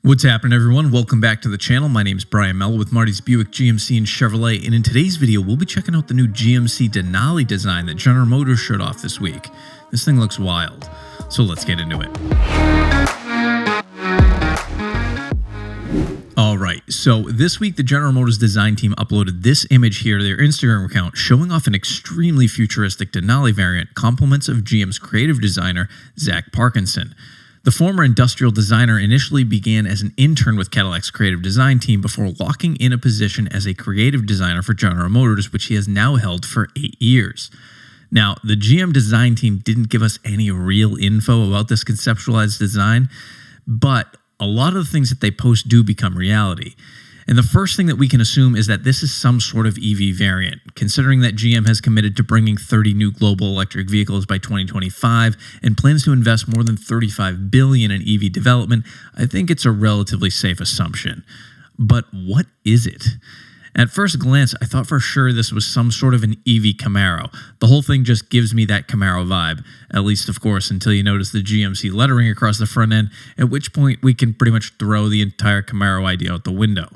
What's happening, everyone? Welcome back to the channel. My name is Brian Mello with Marty's Buick, GMC, and Chevrolet, and in today's video, we'll be checking out the new GMC Denali design that General Motors showed off this week. This thing looks wild, so let's get into it. Alright, so this week the General Motors design team uploaded this image here to their Instagram account showing off an extremely futuristic Denali variant, compliments of GM's creative designer, Zach Parkinson. The former industrial designer initially began as an intern with Cadillac's creative design team before locking in a position as a creative designer for General Motors, which he has now held for 8 years. Now, the GM design team didn't give us any real info about this conceptualized design, but a lot of the things that they post do become reality. And the first thing that we can assume is that this is some sort of EV variant, considering that GM has committed to bringing 30 new global electric vehicles by 2025 and plans to invest more than $35 billion in EV development. I think it's a relatively safe assumption. But what is it? At first glance, I thought for sure this was some sort of an EV Camaro. The whole thing just gives me that Camaro vibe, at least, of course, until you notice the GMC lettering across the front end, at which point we can pretty much throw the entire Camaro idea out the window.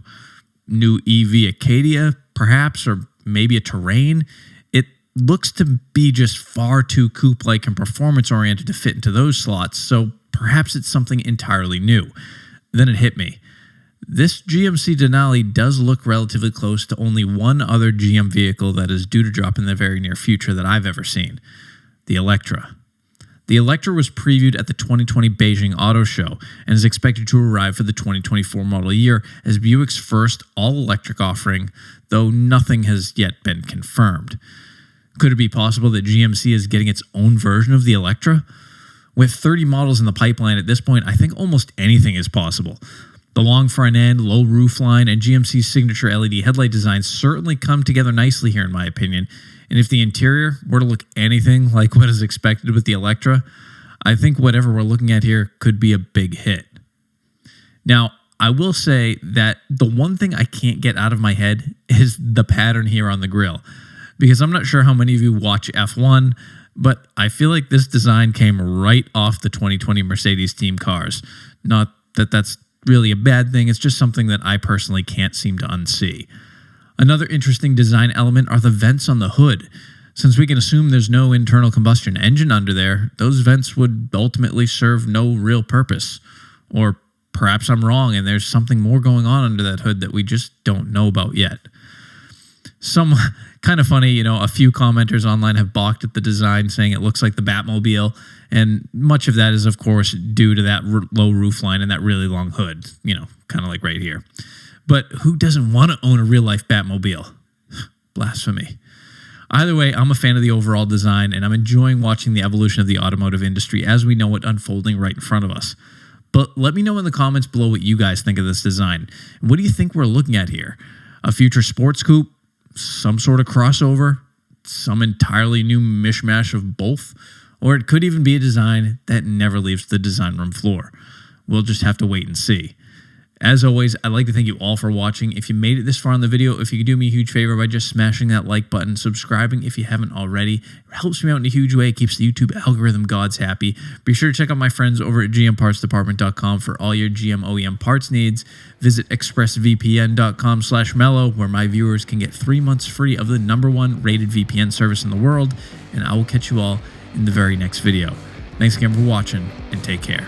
New EV Acadia, perhaps, or maybe a Terrain. It looks to be just far too coupe-like and performance-oriented to fit into those slots, so perhaps it's something entirely new. Then it hit me. This GMC Denali does look relatively close to only one other GM vehicle that is due to drop in the very near future that I've ever seen, the Electra. The Electra was previewed at the 2020 Beijing Auto Show and is expected to arrive for the 2024 model year as Buick's first all-electric offering, though nothing has yet been confirmed. Could it be possible that GMC is getting its own version of the Electra? With 30 models in the pipeline at this point, I think almost anything is possible. The long front end, low roofline, and GMC's signature LED headlight designs certainly come together nicely here in my opinion, and if the interior were to look anything like what is expected with the Electra, I think whatever we're looking at here could be a big hit. Now, I will say that the one thing I can't get out of my head is the pattern here on the grille, because I'm not sure how many of you watch F1, but I feel like this design came right off the 2020 Mercedes team cars. Not that that's really a bad thing, it's just something that I personally can't seem to unsee. Another interesting design element are the vents on the hood. Since we can assume there's no internal combustion engine under there, those vents would ultimately serve no real purpose. Or perhaps I'm wrong and there's something more going on under that hood that we just don't know about yet. Some kind of funny, a few commenters online have balked at the design, saying it looks like the Batmobile, and much of that is, of course, due to that low roofline and that really long hood, kind of like right here. But who doesn't want to own a real-life Batmobile? Blasphemy. Either way, I'm a fan of the overall design, and I'm enjoying watching the evolution of the automotive industry as we know it unfolding right in front of us. But let me know in the comments below what you guys think of this design. What do you think we're looking at here? A future sports coupe? Some sort of crossover? Some entirely new mishmash of both? Or it could even be a design that never leaves the design room floor. We'll just have to wait and see. As always, I'd like to thank you all for watching. If you made it this far in the video, if you could do me a huge favor by just smashing that like button, subscribing if you haven't already, it helps me out in a huge way. It keeps the YouTube algorithm gods happy. Be sure to check out my friends over at gmpartsdepartment.com for all your GM OEM parts needs. Visit expressvpn.com/mellow, where my viewers can get 3 months free of the #1 rated VPN service in the world, and I will catch you all in the very next video. Thanks again for watching, and take care.